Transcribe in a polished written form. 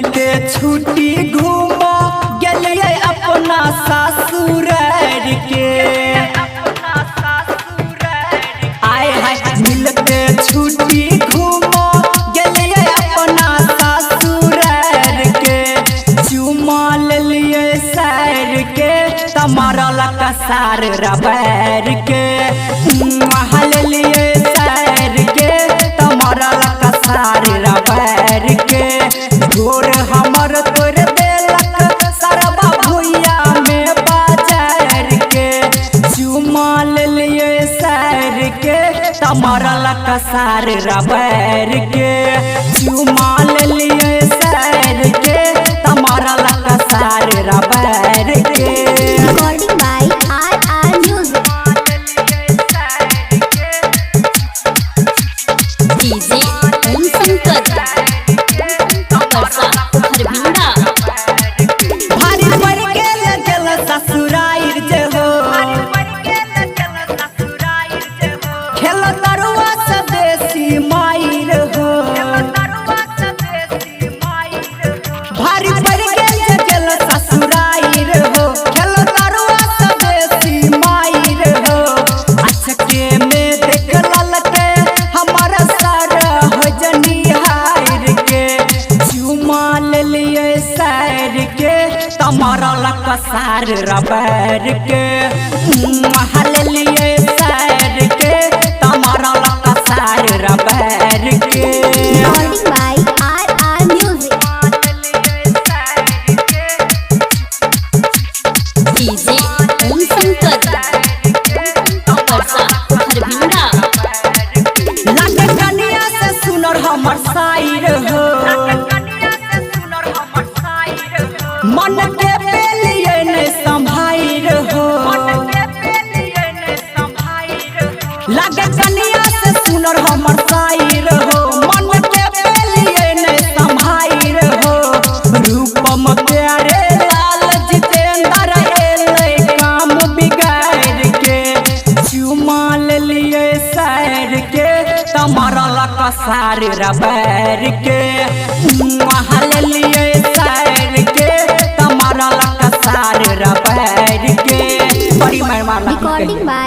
मिलके छुट्टी घूमो गलिए अपना ससुर के। आए हाय मिलके छुट्टी घूमो गलिए अपना ससुर के। चुमा लिए सैर के तमारा लका सार रबैर के। महल लिए सैर के तमारा लका सार रबैर के। गोर हमर तोर देलक सरबा भुइया में बाजार के। चुमा लिए सैर के तमारा लका सार रबैर के। चुमा लिए सैर के तमारा लका सार रबैर के। Recording by RR Music. DJ Om Shankar Parsa Harbinda भारी पड़ गेल जल ससुराइर जे हो। खेल तरुआ से देसी माइर हो। भारी पड़ गेल जल ससुराइर हो। खेल तरुआ से देसी माइर हो। अचके में देख ललके हमार सर हो जनी हार के। चुमा लिए सैर के तमारा लका सार रबैर के। महल लिए सैर के तमारा लका सार रबैर के। Recording by RR Music. DJ Om Shankar Parsa Harbinda लगे कनिया से सुनर हमर साइर हो। मन के पेलिए ने संभाइर हो। लगे कनिया से सुनर हमर साइर हो। मन के पेलिए ने संभाइर हो। रूपम प्यारे लाल जितेंद्र एले काम बिगाड़ के। चुमा लिए सैर के तमारा लका सार रबैर के। महल लिए सैर के तमारा लका सार रबैर के। बड़ी मार मार Recording by